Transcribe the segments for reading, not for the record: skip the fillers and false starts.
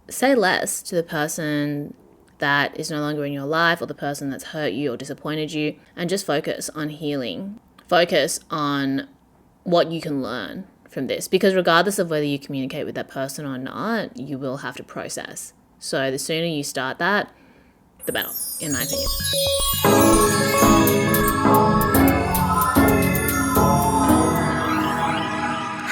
say less to the person that is no longer in your life or the person that's hurt you or disappointed you, and just focus on healing. Focus on what you can learn from this, because regardless of whether you communicate with that person or not, you will have to process. So the sooner you start that, the better, in my opinion.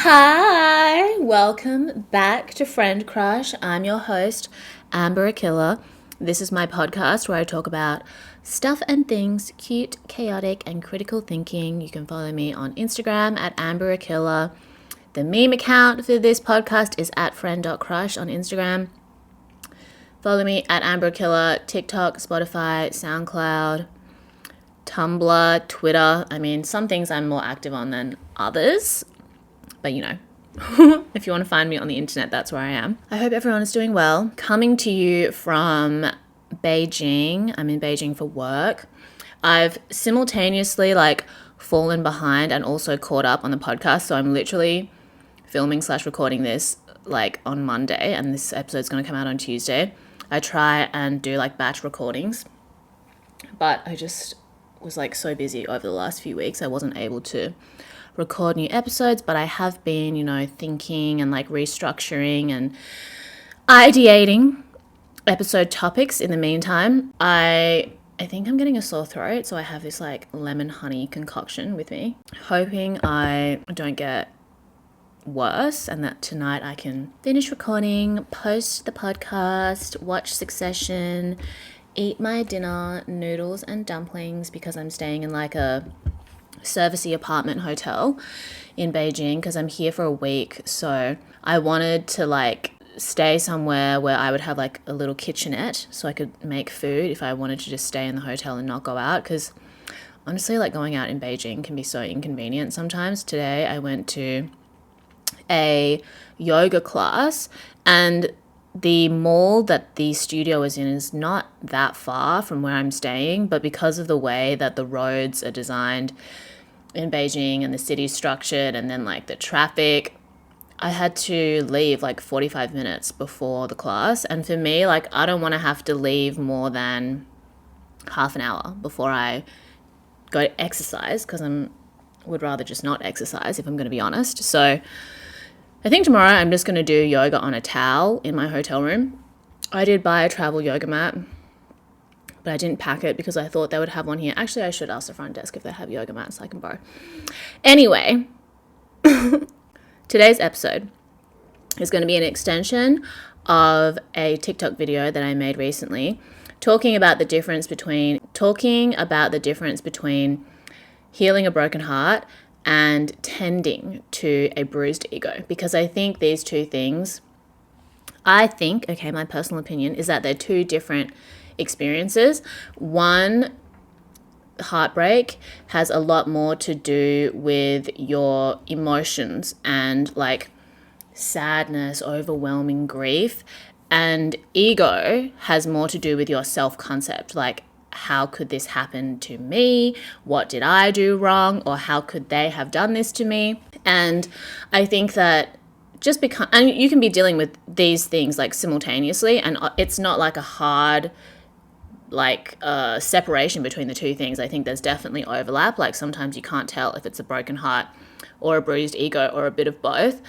Hi, welcome back to Friend Crush. I'm your host, Amber Akilla. This is my podcast where I talk about stuff and things, cute, chaotic, and critical thinking. You can follow me on Instagram at Amber Akilla. The meme account for this podcast is at friend.crush on Instagram. Follow me at Amber Akilla, TikTok, Spotify, SoundCloud, Tumblr, Twitter. I mean, some things I'm more active on than others. But you know, if you want to find me on the internet, that's where I am. I hope everyone is doing well. Coming to you from Beijing. I'm in Beijing for work. I've simultaneously fallen behind and also caught up on the podcast. So I'm literally filming/recording this on Monday, and this episode's going to come out on Tuesday. I try and do batch recordings, but I just was so busy over the last few weeks. I wasn't able to record new episodes, but I have been, thinking and restructuring and ideating episode topics in the meantime. I think I'm getting a sore throat, so I have this lemon honey concoction with me, hoping I don't get worse and that tonight I can finish recording, post the podcast, watch Succession, eat my dinner, noodles and dumplings, because I'm staying in a servicey apartment hotel in Beijing because I'm here for a week. So I wanted to stay somewhere where I would have a little kitchenette so I could make food if I wanted to just stay in the hotel and not go out, because honestly going out in Beijing can be so inconvenient sometimes. Today I went to a yoga class, and the mall that the studio is in is not that far from where I'm staying, but because of the way that the roads are designed in Beijing and the city's structured, and then the traffic, I had to leave 45 minutes before the class. And for me, I don't want to have to leave more than half an hour before I go to exercise, because would rather just not exercise, if I'm going to be honest. So I think tomorrow I'm just going to do yoga on a towel in my hotel room. I did buy a travel yoga mat, but I didn't pack it because I thought they would have one here. Actually, I should ask the front desk if they have yoga mats I can borrow. Anyway, today's episode is going to be an extension of a TikTok video that I made recently, talking about the difference between healing a broken heart and tending to a bruised ego. Because I think these two things, my personal opinion is that they're two different experiences. One, heartbreak, has a lot more to do with your emotions and sadness, overwhelming grief, and ego has more to do with your self-concept, how could this happen to me? What did I do wrong? Or how could they have done this to me? And I think that and you can be dealing with these things simultaneously, and it's not a hard separation between the two things. I think there's definitely overlap. Sometimes you can't tell if it's a broken heart or a bruised ego or a bit of both.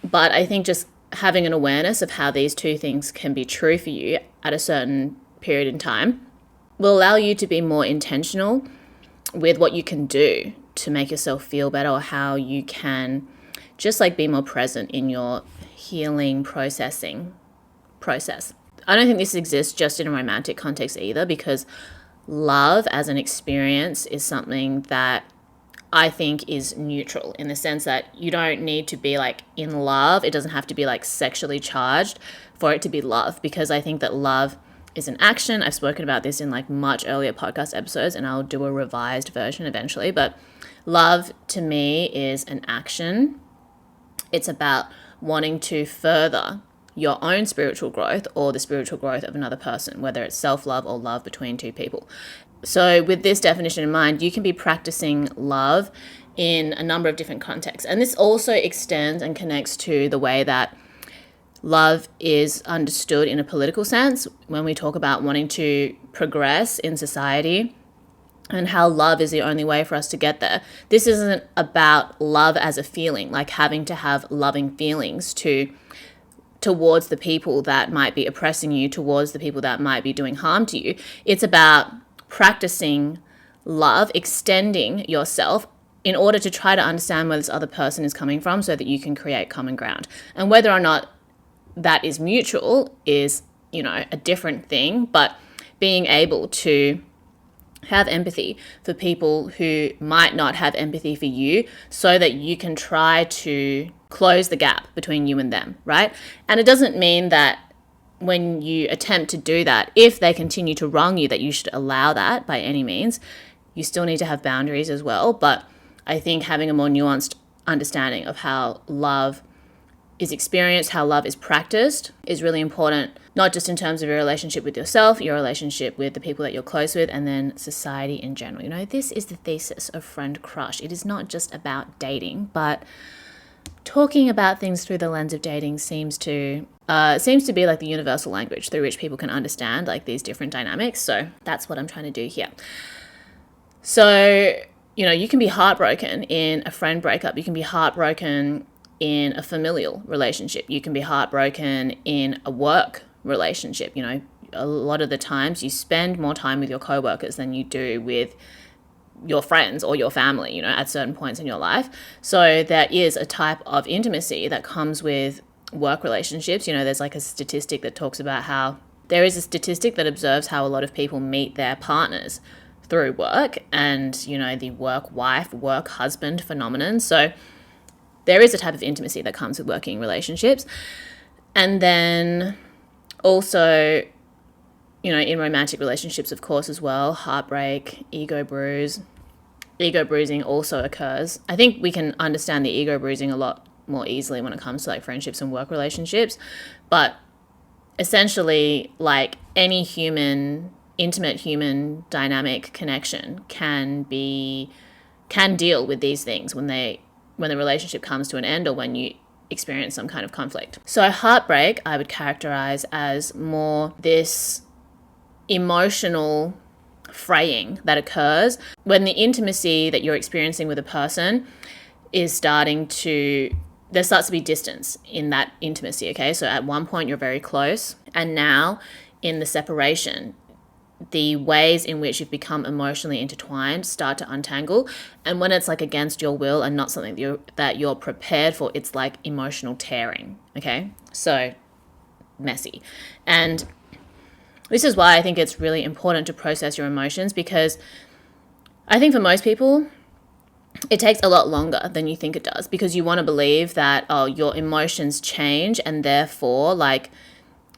But I think just having an awareness of how these two things can be true for you at a certain period in time will allow you to be more intentional with what you can do to make yourself feel better, or how you can just be more present in your healing process. I don't think this exists just in a romantic context either, because love as an experience is something that I think is neutral, in the sense that you don't need to be in love. It doesn't have to be sexually charged for it to be love, because I think that love is an action. I've spoken about this in much earlier podcast episodes, and I'll do a revised version eventually. But love to me is an action. It's about wanting to further your own spiritual growth or the spiritual growth of another person, whether it's self-love or love between two people. So with this definition in mind, you can be practicing love in a number of different contexts. And this also extends and connects to the way that love is understood in a political sense when we talk about wanting to progress in society and how love is the only way for us to get there. This isn't about love as a feeling, like having to have loving feelings towards the people that might be oppressing you, towards the people that might be doing harm to you. It's about practicing love, extending yourself in order to try to understand where this other person is coming from so that you can create common ground. And whether or not that is mutual is, a different thing, but being able to have empathy for people who might not have empathy for you so that you can try to close the gap between you and them, right? And it doesn't mean that when you attempt to do that, if they continue to wrong you, that you should allow that by any means. You still need to have boundaries as well. But I think having a more nuanced understanding of how love is experienced, how love is practiced, is really important, not just in terms of your relationship with yourself, your relationship with the people that you're close with, and then society in general. This is the thesis of Friend Crush. It is not just about dating, but talking about things through the lens of dating seems to be like the universal language through which people can understand like these different dynamics. So that's what I'm trying to do here. So, you can be heartbroken in a friend breakup. You can be heartbroken in a familial relationship. You can be heartbroken in a work relationship. A lot of the times you spend more time with your coworkers than you do with your friends or your family, at certain points in your life. So there is a type of intimacy that comes with work relationships. There's like a statistic that talks about how there is a statistic that observes how a lot of people meet their partners through work and, the work wife, work husband phenomenon. So there is a type of intimacy that comes with working relationships. And then also, in romantic relationships, of course, as well, heartbreak, ego bruising also occurs. I think we can understand the ego bruising a lot more easily when it comes to like friendships and work relationships. But essentially, like any intimate human dynamic connection can deal with these things when the relationship comes to an end or when you experience some kind of conflict. So heartbreak, I would characterize as more this emotional fraying that occurs when the intimacy that you're experiencing with a person is there starts to be distance in that intimacy, okay? So at one point you're very close, and now in the separation, the ways in which you've become emotionally intertwined start to untangle. And when it's like against your will and not something that you're prepared for, it's like emotional tearing, okay? So messy. And this is why I think it's really important to process your emotions, because I think for most people, it takes a lot longer than you think it does, because you want to believe that, your emotions change and therefore like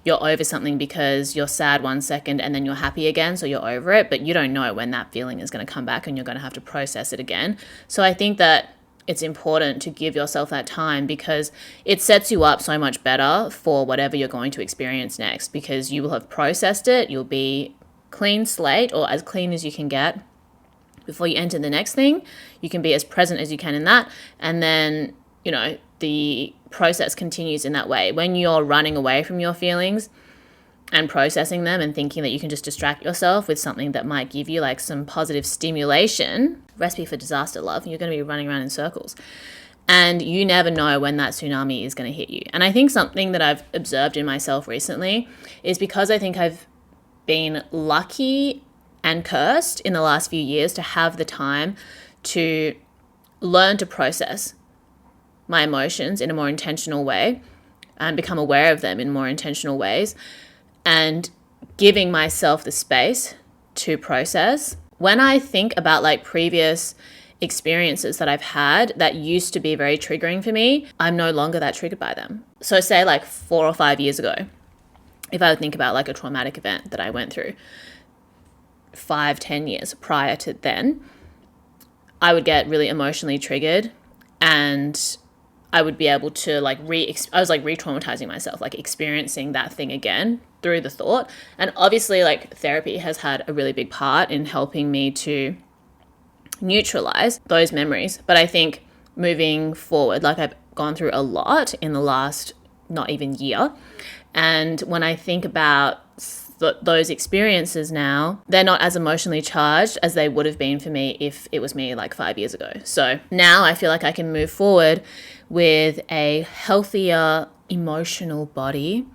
you're over something because you're sad 1 second and then you're happy again, so you're over it, but you don't know when that feeling is going to come back and you're going to have to process it again. So I think that it's important to give yourself that time, because it sets you up so much better for whatever you're going to experience next, because you will have processed it, you'll be clean slate, or as clean as you can get before you enter the next thing. You can be as present as you can in that, and then, the process continues in that way. When you're running away from your feelings and processing them and thinking that you can just distract yourself with something that might give you like some positive stimulation, recipe for disaster, love, you're going to be running around in circles. And you never know when that tsunami is going to hit you. And I think something that I've observed in myself recently is, because I think I've been lucky and cursed in the last few years to have the time to learn to process my emotions in a more intentional way and become aware of them in more intentional ways, and giving myself the space to process. When I think about like previous experiences that I've had that used to be very triggering for me, I'm no longer that triggered by them. So say like 4 or 5 years ago, if I would think about like a traumatic event that I went through 5-10 years prior to then, I would get really emotionally triggered, and I would be able to I was like re-traumatizing myself, like experiencing that thing again through the thought. And obviously like therapy has had a really big part in helping me to neutralize those memories. But I think moving forward, like I've gone through a lot in the last not even year. And when I think about those experiences now, they're not as emotionally charged as they would have been for me if it was me like 5 years ago. So now I feel like I can move forward with a healthier emotional body.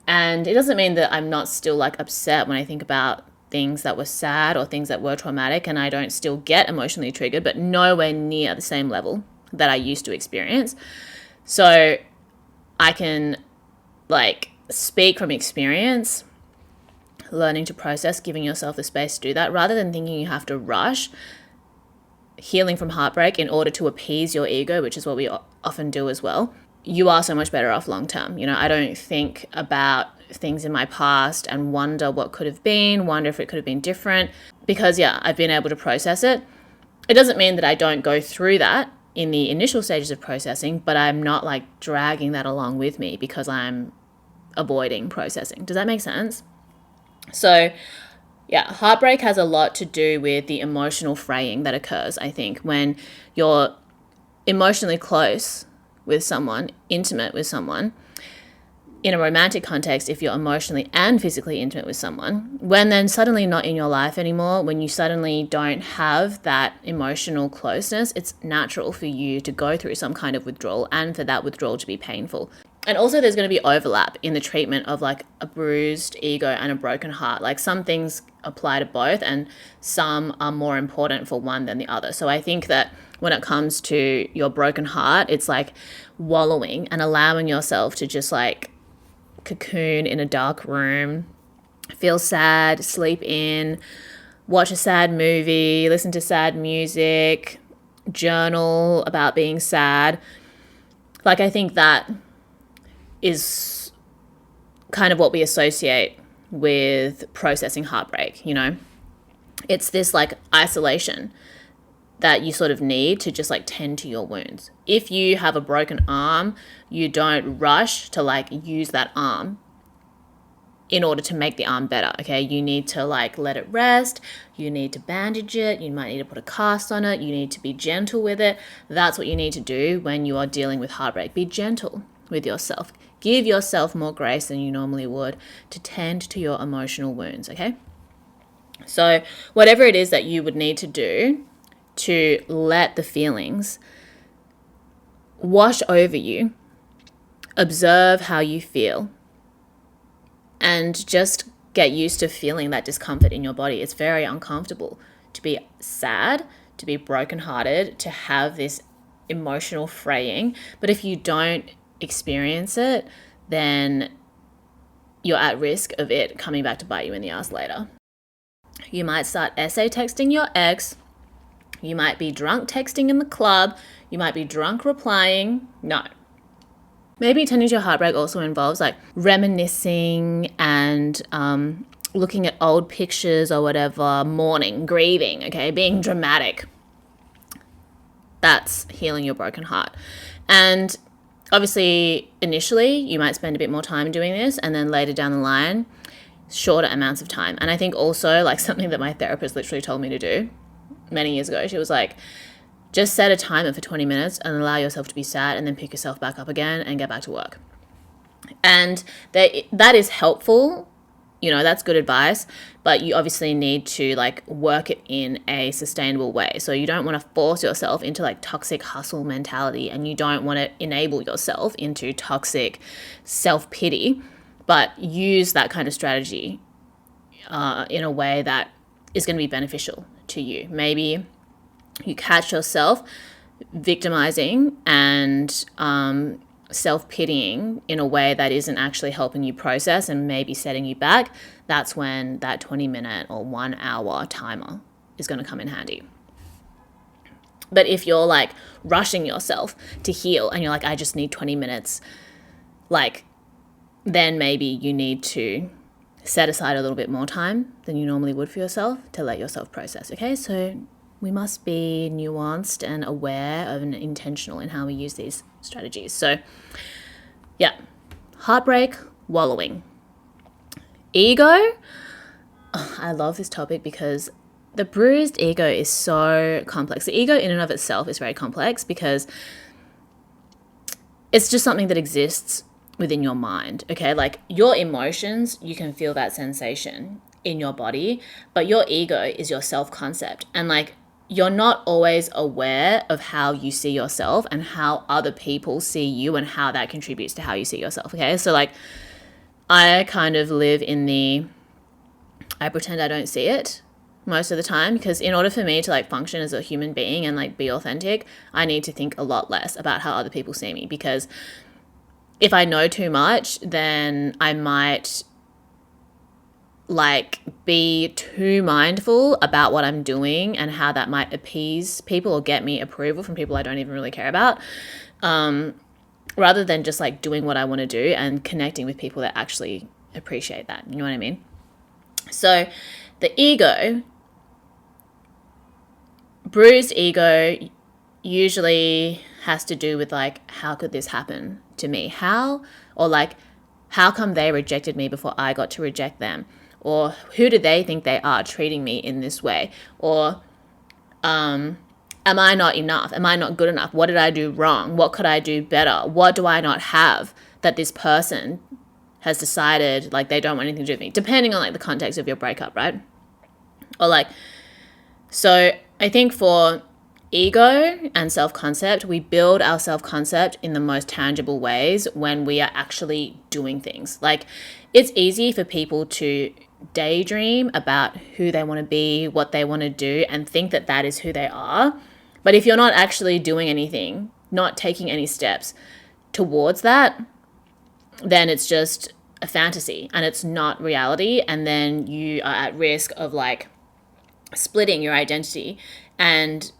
And it doesn't mean that I'm not still like upset when I think about things that were sad or things that were traumatic, and I don't still get emotionally triggered, but nowhere near the same level that I used to experience. So I can like speak from experience, learning to process, giving yourself the space to do that, rather than thinking you have to rush healing from heartbreak in order to appease your ego, which is what we often do as well. You are so much better off long term. You know, I don't think about things in my past and wonder what could have been, wonder if it could have been different, because I've been able to process it. It doesn't mean that I don't go through that in the initial stages of processing, but I'm not like dragging that along with me because I'm avoiding processing. Does that make sense? So heartbreak has a lot to do with the emotional fraying that occurs, I think, when you're emotionally close with someone, intimate with someone. In a romantic context, if you're emotionally and physically intimate with someone, when then suddenly not in your life anymore, when you suddenly don't have that emotional closeness, it's natural for you to go through some kind of withdrawal and for that withdrawal to be painful. And also there's going to be overlap in the treatment of like a bruised ego and a broken heart. Like some things apply to both and some are more important for one than the other. So I think that when it comes to your broken heart, it's like wallowing and allowing yourself to just like cocoon in a dark room, feel sad, sleep in, watch a sad movie, listen to sad music, journal about being sad. Like I think that is kind of what we associate with processing heartbreak, you know? It's this like isolation that you sort of need to just like tend to your wounds. If you have a broken arm, you don't rush to like use that arm in order to make the arm better, okay? You need to like let it rest, you need to bandage it, you might need to put a cast on it, you need to be gentle with it. That's what you need to do when you are dealing with heartbreak. Be gentle with yourself. Give yourself more grace than you normally would to tend to your emotional wounds, okay? So whatever it is that you would need to do to let the feelings wash over you, observe how you feel, and just get used to feeling that discomfort in your body. It's very uncomfortable to be sad, to be brokenhearted, to have this emotional fraying. But if you don't experience it, then you're at risk of it coming back to bite you in the ass later. You might start essay texting your ex. You might be drunk texting in the club. You might be drunk replying. No. Maybe tending to your heartbreak also involves like reminiscing and looking at old pictures or whatever, mourning, grieving, okay, being dramatic. That's healing your broken heart. And obviously, initially, you might spend a bit more time doing this, and then later down the line, shorter amounts of time. And I think also like something that my therapist literally told me to do many years ago, she was like, just set a timer for 20 minutes and allow yourself to be sad and then pick yourself back up again and get back to work. And that is helpful. You know, that's good advice, but you obviously need to like work it in a sustainable way. So you don't want to force yourself into like toxic hustle mentality, and you don't want to enable yourself into toxic self-pity, but use that kind of strategy in a way that is going to be beneficial to you. Maybe you catch yourself victimizing and self-pitying in a way that isn't actually helping you process and maybe setting you back. That's when that 20-minute or 1 hour timer is going to come in handy. But if you're like rushing yourself to heal and you're like, I just need 20 minutes, like then maybe you need to set aside a little bit more time than you normally would for yourself to let yourself process, okay? So we must be nuanced and aware of and intentional in how we use these strategies. So heartbreak, wallowing. Ego, I love this topic because the bruised ego is so complex. The ego in and of itself is very complex because it's just something that exists within your mind, okay? Like your emotions, you can feel that sensation in your body, but your ego is your self-concept. And like you're not always aware of how you see yourself and how other people see you and how that contributes to how you see yourself, okay? So like I kind of live in the I pretend I don't see it most of the time, because in order for me to like function as a human being and like be authentic, I need to think a lot less about how other people see me, because if I know too much, then I might like be too mindful about what I'm doing and how that might appease people or get me approval from people I don't even really care about, rather than just like doing what I want to do and connecting with people that actually appreciate that. You know what I mean? So the ego, bruised ego, usually has to do with like, how could this happen to me? How come they rejected me before I got to reject them? Or who do they think they are treating me in this way? Or am I not enough? Am I not good enough? What did I do wrong? What could I do better? What do I not have that this person has decided like they don't want anything to do with me? Depending on like the context of your breakup, right? Or like, so I think for ego and self-concept, we build our self-concept in the most tangible ways when we are actually doing things. Like it's easy for people to daydream about who they want to be, what they want to do, and think that that is who they are. But if you're not actually doing anything, not taking any steps towards that, then it's just a fantasy and it's not reality. And then you are at risk of like splitting your identity and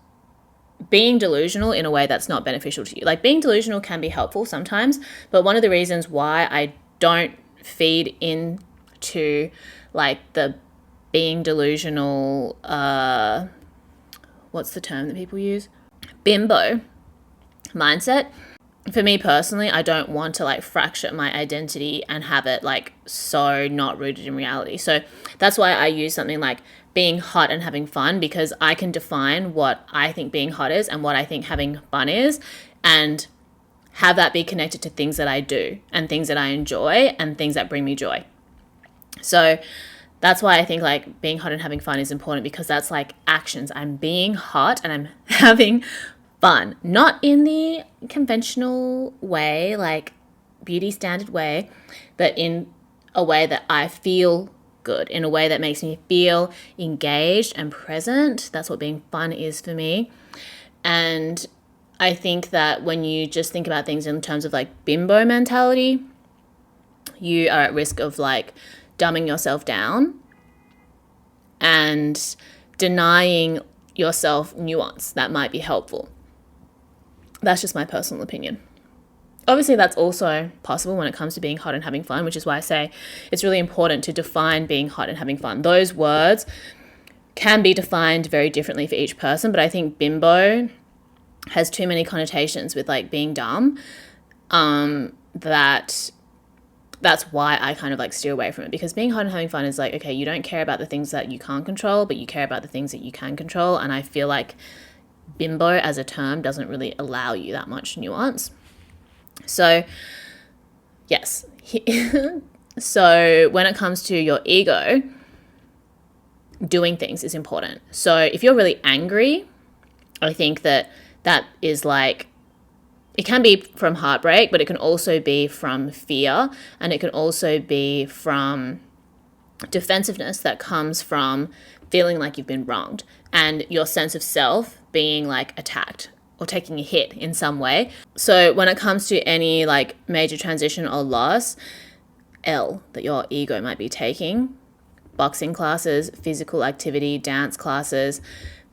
being delusional in a way that's not beneficial to you. Like being delusional can be helpful sometimes, but one of the reasons why I don't feed into like the being delusional, what's the term that people use? Bimbo mindset. For me personally, I don't want to like fracture my identity and have it like so not rooted in reality. So that's why I use something like being hot and having fun, because I can define what I think being hot is and what I think having fun is, and have that be connected to things that I do and things that I enjoy and things that bring me joy. So that's why I think like being hot and having fun is important, because that's like actions. I'm being hot and I'm having fun, not in the conventional way, like beauty standard way, but in a way that I feel good, in a way that makes me feel engaged and present. That's what being fun is for me. And I think that when you just think about things in terms of like bimbo mentality, you are at risk of like dumbing yourself down and denying yourself nuance that might be helpful. That's just my personal opinion. Obviously, that's also possible when it comes to being hot and having fun, which is why I say it's really important to define being hot and having fun. Those words can be defined very differently for each person, but I think bimbo has too many connotations with like being dumb, that's why I kind of like steer away from it, because being hot and having fun is like, okay, you don't care about the things that you can't control, but you care about the things that you can control. And I feel like bimbo as a term doesn't really allow you that much nuance. So yes. So when it comes to your ego, doing things is important. So if you're really angry, I think that is like, it can be from heartbreak, but it can also be from fear, and it can also be from defensiveness that comes from feeling like you've been wronged and your sense of self being like attacked or taking a hit in some way. So when it comes to any like major transition or loss, that your ego might be taking, boxing classes, physical activity, dance classes,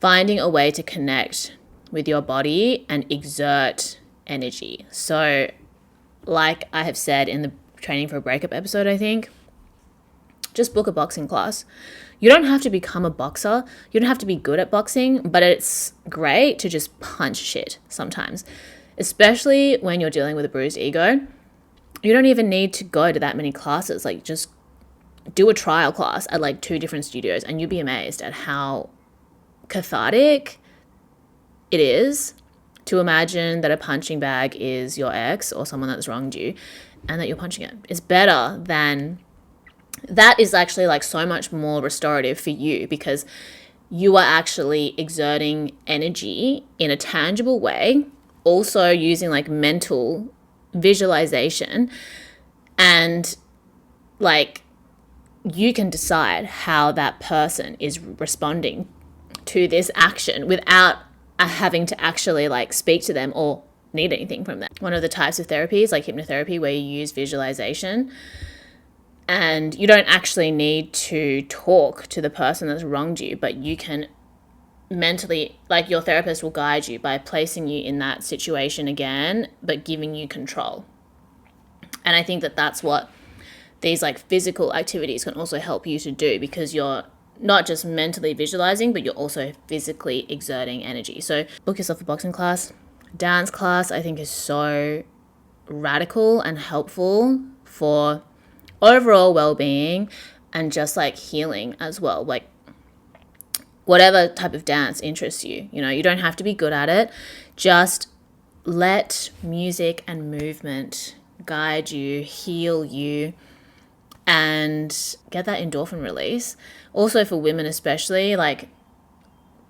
finding a way to connect with your body and exert energy. So like I have said in the training for a breakup episode, I think, just book a boxing class. You don't have to become a boxer. You don't have to be good at boxing, but it's great to just punch shit sometimes, especially when you're dealing with a bruised ego. You don't even need to go to that many classes. Like just do a trial class at like 2 different studios and you'll be amazed at how cathartic it is to imagine that a punching bag is your ex or someone that's wronged you, and that you're punching it. It's better than that. Is actually like so much more restorative for you because you are actually exerting energy in a tangible way, also using like mental visualization, and like you can decide how that person is responding to this action without having to actually like speak to them or need anything from them. One of the types of therapy is like hypnotherapy, where you use visualization, and you don't actually need to talk to the person that's wronged you, but you can mentally, like your therapist will guide you by placing you in that situation again, but giving you control. And I think that that's what these like physical activities can also help you to do, because you're not just mentally visualizing, but you're also physically exerting energy. So book yourself a boxing class. Dance class, I think, is so radical and helpful for overall well-being and just like healing as well. Like whatever type of dance interests you, you know, you don't have to be good at it. Just let music and movement guide you, heal you, and get that endorphin release. Also for women especially, like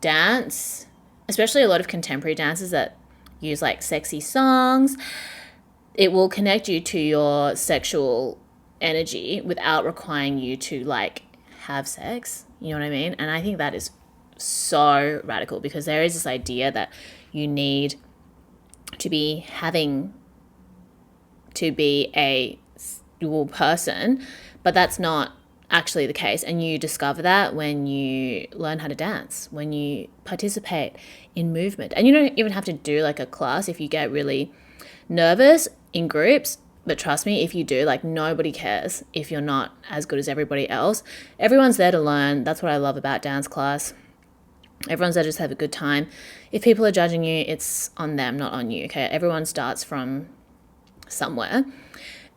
dance, especially a lot of contemporary dances that use like sexy songs, it will connect you to your sexual energy without requiring you to like have sex. You know what I mean? And I think that is so radical, because there is this idea that you need to be having to be a sexual person, but that's not actually the case. And you discover that when you learn how to dance, when you participate in movement. And you don't even have to do like a class if you get really nervous in groups. But trust me, if you do, like nobody cares if you're not as good as everybody else. Everyone's there to learn. That's what I love about dance class. Everyone's there to just have a good time. If people are judging you, it's on them, not on you, okay? Everyone starts from somewhere.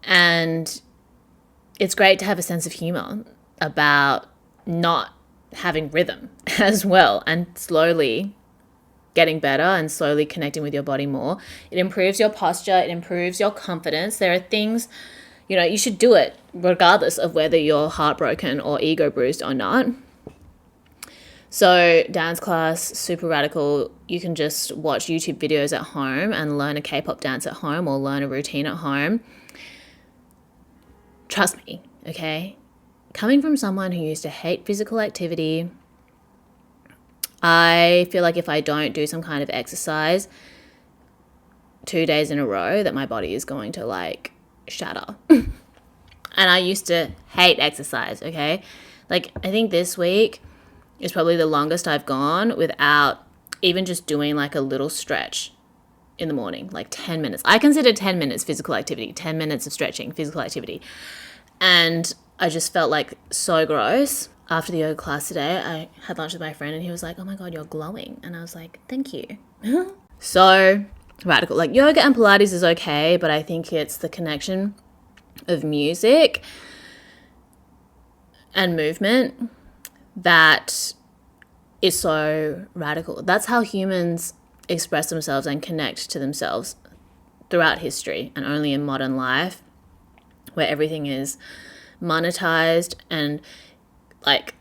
And it's great to have a sense of humor about not having rhythm as well, and slowly getting better and slowly connecting with your body more. It improves your posture. It improves your confidence. There are things, you know, you should do it regardless of whether you're heartbroken or ego bruised or not. So dance class, super radical. You can just watch YouTube videos at home and learn a K-pop dance at home, or learn a routine at home. Trust me, okay? Coming from someone who used to hate physical activity, I feel like if I don't do some kind of exercise 2 days in a row, that my body is going to like shatter. And I used to hate exercise, okay? Like I think this week is probably the longest I've gone without even just doing like a little stretch in the morning, like 10 minutes. I consider 10 minutes physical activity, 10 minutes of stretching, physical activity. And I just felt like so gross. After the yoga class today, I had lunch with my friend and he was like, oh my God, you're glowing. And I was like, thank you. So radical. Like yoga and Pilates is okay, but I think it's the connection of music and movement that is so radical. That's how humans express themselves and connect to themselves throughout history, and only in modern life, where everything is monetized and like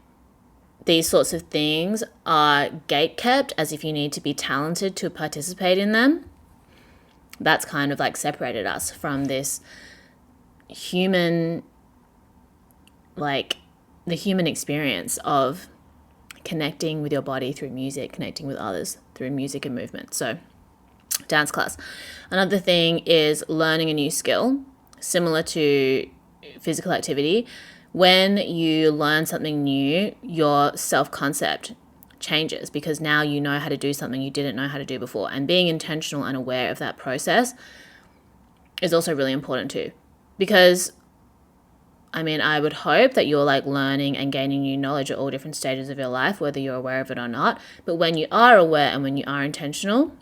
these sorts of things are gatekept as if you need to be talented to participate in them. That's kind of like separated us from this human, like the human experience of connecting with your body through music, connecting with others through music and movement. So dance class. Another thing is learning a new skill, similar to physical activity. When you learn something new, your self-concept changes, because now you know how to do something you didn't know how to do before. And being intentional and aware of that process is also really important too. Because I mean, I would hope that you're like learning and gaining new knowledge at all different stages of your life, whether you're aware of it or not. But when you are aware and when you are intentional,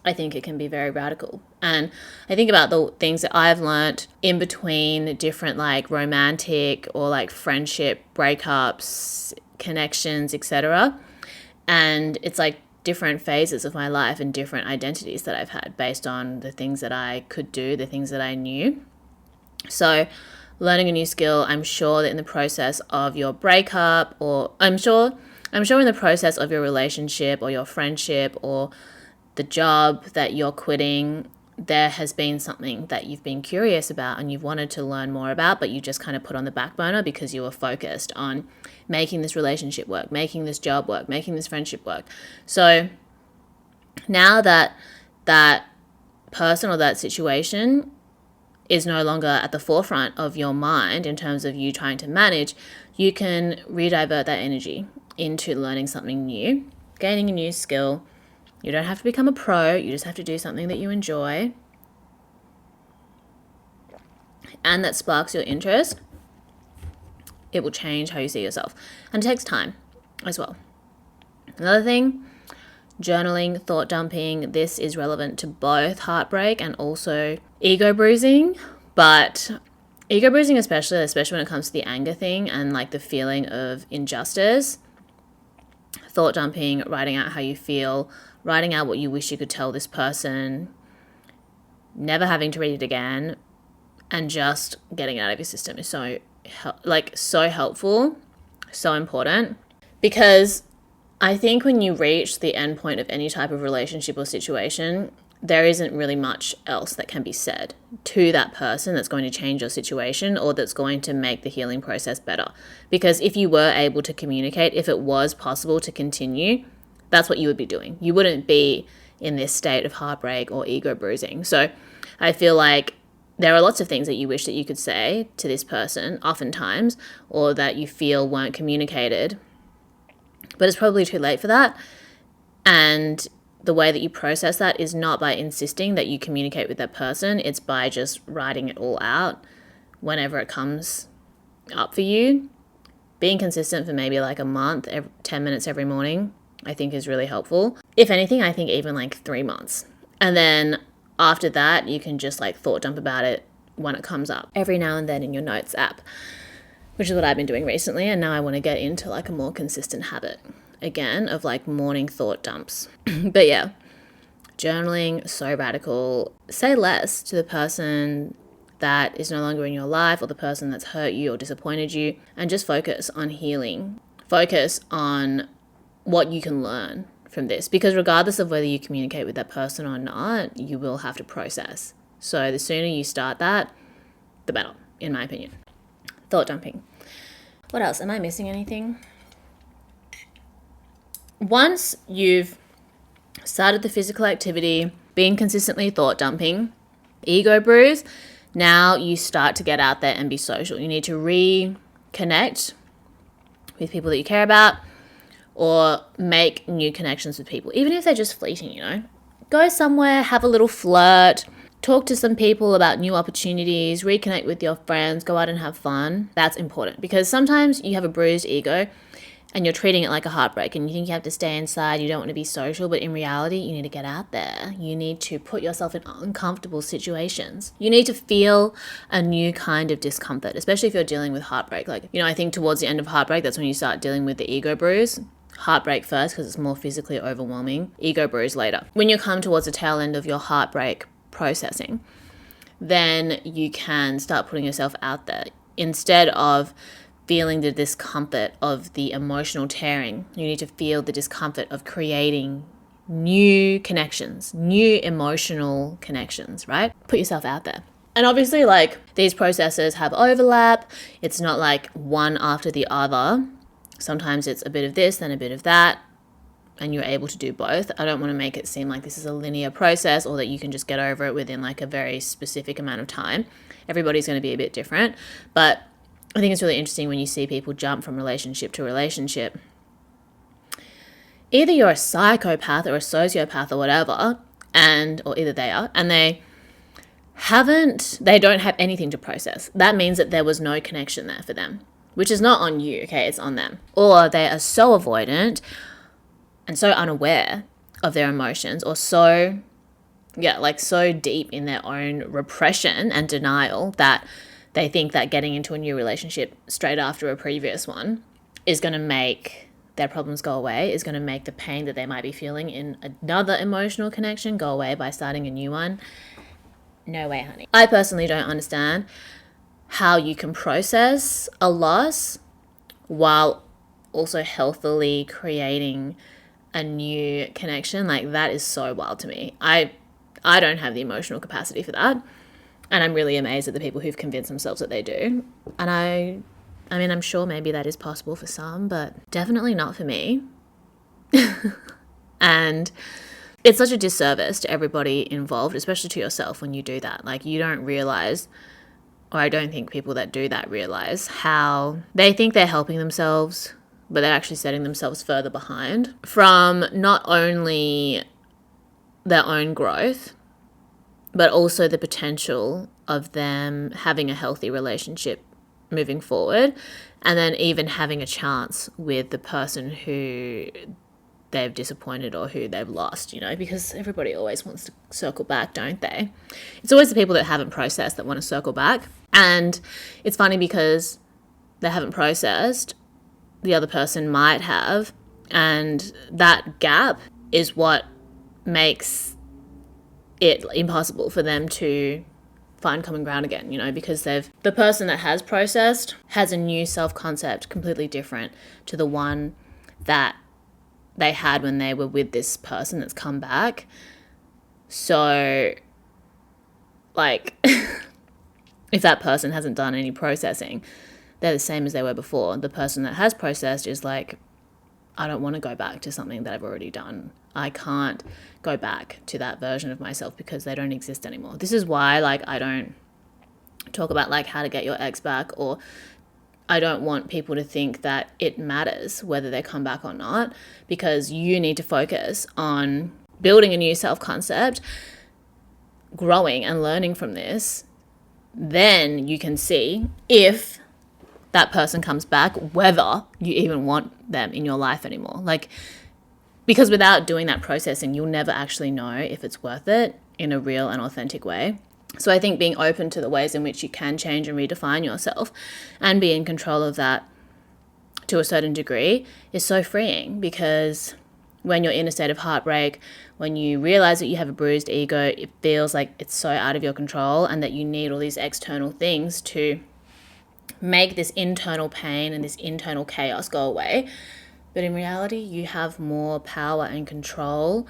I think it can be very radical. And I think about the things that I've learned in between different like romantic or like friendship breakups, connections, etc. And it's like different phases of my life and different identities that I've had based on the things that I could do, the things that I knew. So learning a new skill, I'm sure that in the process of your breakup, or I'm sure in the process of your relationship or your friendship or the job that you're quitting, there has been something that you've been curious about and you've wanted to learn more about, but you just kind of put on the back burner because you were focused on making this relationship work, making this job work, making this friendship work. So now that that person or that situation is no longer at the forefront of your mind in terms of you trying to manage, you can redivert that energy into learning something new, gaining a new skill. You don't have to become a pro, you just have to do something that you enjoy and that sparks your interest. It will change how you see yourself. And it takes time as well. Another thing, journaling, thought dumping. This is relevant to both heartbreak and also ego bruising. But ego bruising especially when it comes to the anger thing and like the feeling of injustice. Thought dumping, writing out how you feel, writing out what you wish you could tell this person, never having to read it again, and just getting it out of your system is so helpful, so important. Because I think when you reach the end point of any type of relationship or situation, there isn't really much else that can be said to that person that's going to change your situation or that's going to make the healing process better. Because if you were able to communicate, if it was possible to continue, that's what you would be doing. You wouldn't be in this state of heartbreak or ego bruising. So I feel like there are lots of things that you wish that you could say to this person, oftentimes, or that you feel weren't communicated, but it's probably too late for that. And the way that you process that is not by insisting that you communicate with that person. It's by just writing it all out whenever it comes up for you. Being consistent for maybe like a month, 10 minutes every morning, I think is really helpful. If anything, I think even like 3 months. And then after that, you can just like thought dump about it when it comes up every now and then in your notes app, which is what I've been doing recently. And now I want to get into like a more consistent habit again of like morning thought dumps. But yeah, journaling, so radical. Say less to the person that is no longer in your life or the person that's hurt you or disappointed you, and just focus on healing. Focus on what you can learn from this, because regardless of whether you communicate with that person or not, you will have to process. So the sooner you start that, the better, in my opinion. Thought dumping. What else? Am I missing anything? Once you've started the physical activity, been consistently thought dumping, ego bruise, now you start to get out there and be social. You need to reconnect with people that you care about or make new connections with people, even if they're just fleeting, you know. Go somewhere, have a little flirt, talk to some people about new opportunities, reconnect with your friends, go out and have fun. That's important, because sometimes you have a bruised ego and you're treating it like a heartbreak and you think you have to stay inside, you don't want to be social, but in reality, you need to get out there. You need to put yourself in uncomfortable situations. You need to feel a new kind of discomfort, especially if you're dealing with heartbreak. Like, you know, I think towards the end of heartbreak, that's when you start dealing with the ego bruise. Heartbreak first, because it's more physically overwhelming. Ego bruise later. When you come towards the tail end of your heartbreak processing, then you can start putting yourself out there. Instead of feeling the discomfort of the emotional tearing, you need to feel the discomfort of creating new connections, new emotional connections, right? Put yourself out there. And obviously, like, these processes have overlap. It's not like one after the other. Sometimes it's a bit of this, then a bit of that, and you're able to do both. I don't want to make it seem like this is a linear process or that you can just get over it within like a very specific amount of time. Everybody's going to be a bit different, but I think it's really interesting when you see people jump from relationship to relationship. Either you're a psychopath or a sociopath or whatever, or either they are, and they don't have anything to process. That means that there was no connection there for them, which is not on you, okay? It's on them. Or they are so avoidant and so unaware of their emotions, or so deep in their own repression and denial that they think that getting into a new relationship straight after a previous one is going to make their problems go away, is going to make the pain that they might be feeling in another emotional connection go away by starting a new one. No way, honey. I personally don't understand how you can process a loss while also healthily creating a new connection. Like, that is so wild to me. I don't have the emotional capacity for that. And I'm really amazed at the people who've convinced themselves that they do. And I mean, I'm sure maybe that is possible for some, but definitely not for me. And it's such a disservice to everybody involved, especially to yourself, when you do that. Like, you don't realize, or I don't think people that do that realize, how they think they're helping themselves, but they're actually setting themselves further behind from not only their own growth, but also the potential of them having a healthy relationship moving forward, and then even having a chance with the person who they've disappointed or who they've lost, you know, because everybody always wants to circle back, don't they? It's always the people that haven't processed that want to circle back. And it's funny because they haven't processed, the other person might have, and that gap is what makes it impossible for them to find common ground again, you know, because the person that has processed has a new self-concept completely different to the one that they had when they were with this person that's come back. So, like, if that person hasn't done any processing, they're the same as they were before. The person that has processed is like, I don't want to go back to something that I've already done. I can't go back to that version of myself because they don't exist anymore. This is why, like, I don't talk about, like, how to get your ex back, or I don't want people to think that it matters whether they come back or not, because you need to focus on building a new self-concept, growing and learning from this. Then you can see if that person comes back, whether you even want them in your life anymore. Like, because without doing that processing, you'll never actually know if it's worth it in a real and authentic way. So I think being open to the ways in which you can change and redefine yourself and be in control of that to a certain degree is so freeing, because when you're in a state of heartbreak, when you realize that you have a bruised ego, it feels like it's so out of your control and that you need all these external things to make this internal pain and this internal chaos go away. But in reality, you have more power and control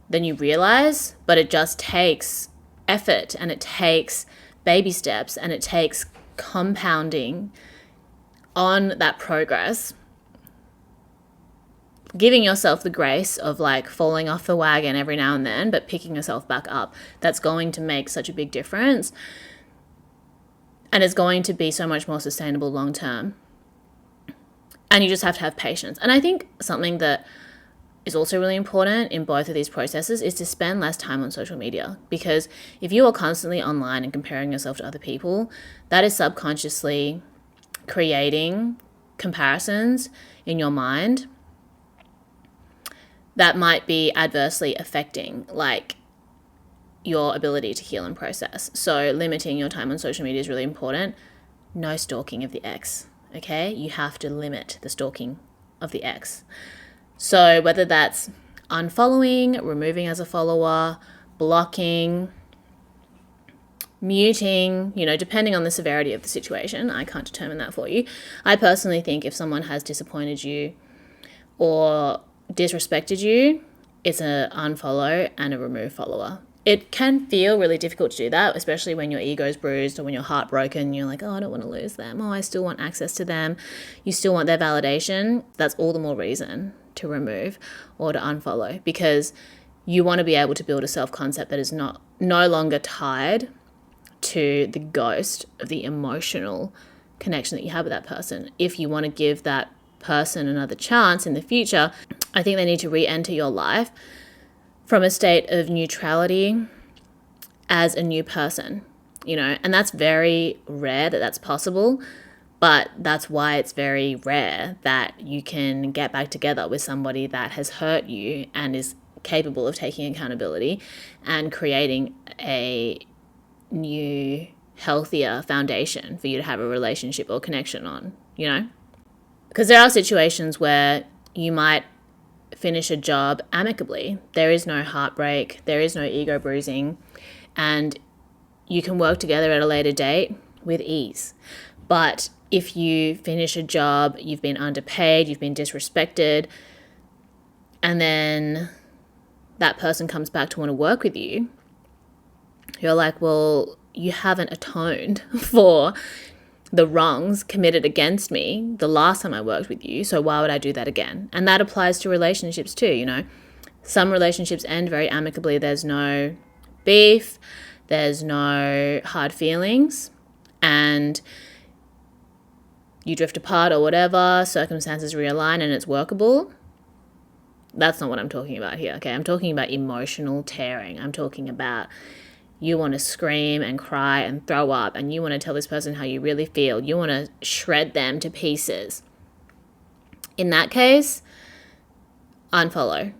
than you realize, but it just takes effort, and it takes baby steps, and it takes compounding on that progress, giving yourself the grace of, like, falling off the wagon every now and then, but picking yourself back up. That's going to make such a big difference, and it's going to be so much more sustainable long term. And you just have to have patience. And I think something that is also really important in both of these processes is to spend less time on social media, because if you are constantly online and comparing yourself to other people, that is subconsciously creating comparisons in your mind that might be adversely affecting, like, your ability to heal and process. So limiting your time on social media is really important. No stalking of the ex, okay? You have to limit the stalking of the ex. So whether that's unfollowing, removing as a follower, blocking, muting, you know, depending on the severity of the situation. I can't determine that for you. I personally think if someone has disappointed you or disrespected you, it's an unfollow and a remove follower. It can feel really difficult to do that, especially when your ego's bruised or when you're heartbroken. You're like, oh, I don't want to lose them. Oh, I still want access to them. You still want their validation. That's all the more reason to remove or to unfollow, because you want to be able to build a self-concept that is no longer tied to the ghost of the emotional connection that you have with that person. If you want to give that person another chance in the future, I think they need to re-enter your life from a state of neutrality as a new person, you know, and that's very rare that that's possible, but that's why it's very rare that you can get back together with somebody that has hurt you and is capable of taking accountability and creating a new, healthier foundation for you to have a relationship or connection on, you know? Because there are situations where you might finish a job amicably. There is no heartbreak, there is no ego bruising, and you can work together at a later date with ease. But if you finish a job, you've been underpaid, you've been disrespected, and then that person comes back to want to work with you, you're like, well, you haven't atoned for the wrongs committed against me the last time I worked with you, so why would I do that again? And that applies to relationships too, you know. Some relationships end very amicably. There's no beef, there's no hard feelings, and you drift apart or whatever, circumstances realign and it's workable. That's not what I'm talking about here, okay? I'm talking about emotional tearing. I'm talking about you want to scream and cry and throw up, and you want to tell this person how you really feel. You want to shred them to pieces. In that case, unfollow,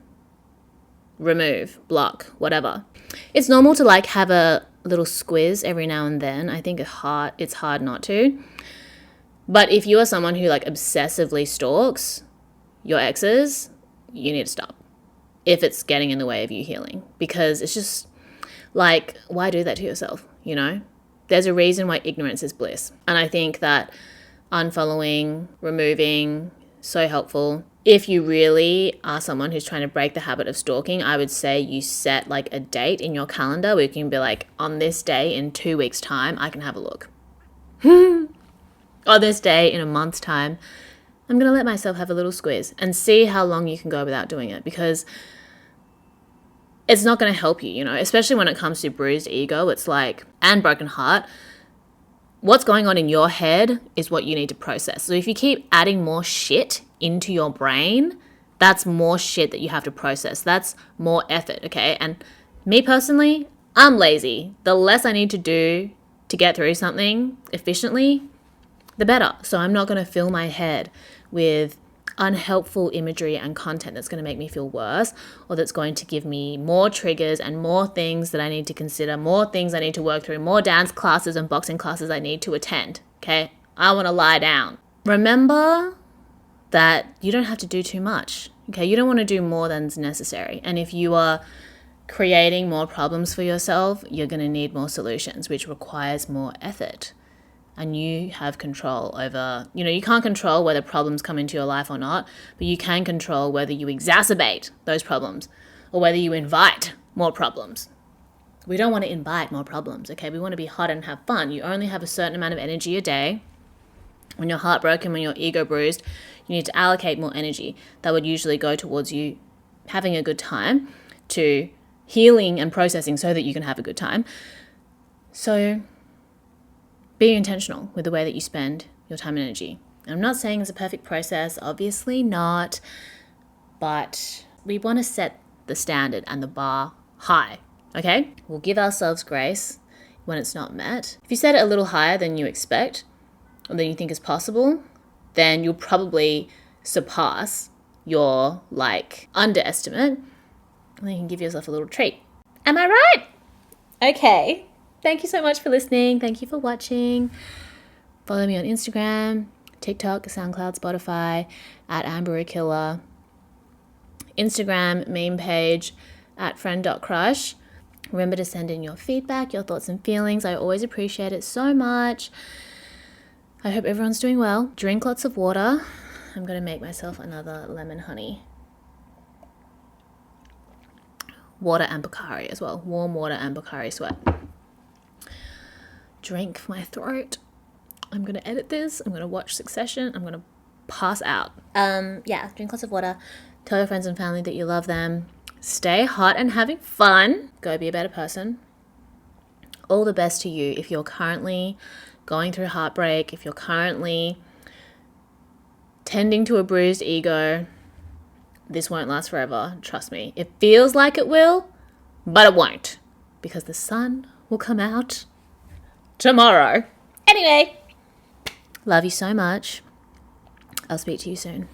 remove, block, whatever. It's normal to like have a little squiz every now and then. I think it's hard not to. But if you are someone who like obsessively stalks your exes, you need to stop if it's getting in the way of you healing, because it's just like, why do that to yourself? You know, there's a reason why ignorance is bliss. And I think that unfollowing, removing, so helpful. If you really are someone who's trying to break the habit of stalking, I would say you set like a date in your calendar where you can be like, on this day in 2 weeks' time, I can have a look. On this day in a month's time, I'm going to let myself have a little squeeze and see how long you can go without doing it, because it's not going to help you, you know, especially when it comes to bruised ego. It's like, and broken heart, what's going on in your head is what you need to process. So if you keep adding more shit into your brain, that's more shit that you have to process. That's more effort, okay? And me personally, I'm lazy. The less I need to do to get through something efficiently, the better. So I'm not going to fill my head with unhelpful imagery and content that's going to make me feel worse, or that's going to give me more triggers and more things that I need to consider, more things I need to work through, more dance classes and boxing classes I need to attend, okay? I want to lie down. Remember that you don't have to do too much, okay? You don't want to do more than's necessary. And if you are creating more problems for yourself, you're going to need more solutions, which requires more effort. And you have control over, you know, you can't control whether problems come into your life or not, but you can control whether you exacerbate those problems or whether you invite more problems. We don't want to invite more problems, okay? We want to be hot and have fun. You only have a certain amount of energy a day. When you're heartbroken, when you're ego bruised, you need to allocate more energy. That would usually go towards you having a good time, to healing and processing so that you can have a good time. So be intentional with the way that you spend your time and energy. I'm not saying it's a perfect process, obviously not, but we want to set the standard and the bar high, okay? We'll give ourselves grace when it's not met. If you set it a little higher than you expect or than you think is possible, then you'll probably surpass your underestimate, and then you can give yourself a little treat. Am I right? Okay. Thank you so much for listening. Thank you for watching. Follow me on Instagram, TikTok, SoundCloud, Spotify, at @AmberAkilla. Instagram meme page at friend.crush. Remember to send in your feedback, your thoughts and feelings. I always appreciate it so much. I hope everyone's doing well. Drink lots of water. I'm going to make myself another lemon honey. Water and Pocari as well. Warm water and Pocari Sweat. Drink for my throat. I'm going to edit this. I'm going to watch Succession. I'm going to pass out. Drink lots of water. Tell your friends and family that you love them. Stay hot and having fun. Go be a better person. All the best to you if you're currently going through heartbreak, if you're currently tending to a bruised ego. This won't last forever. Trust me. It feels like it will, but it won't, because the sun will come out tomorrow. Anyway, love you so much. I'll speak to you soon.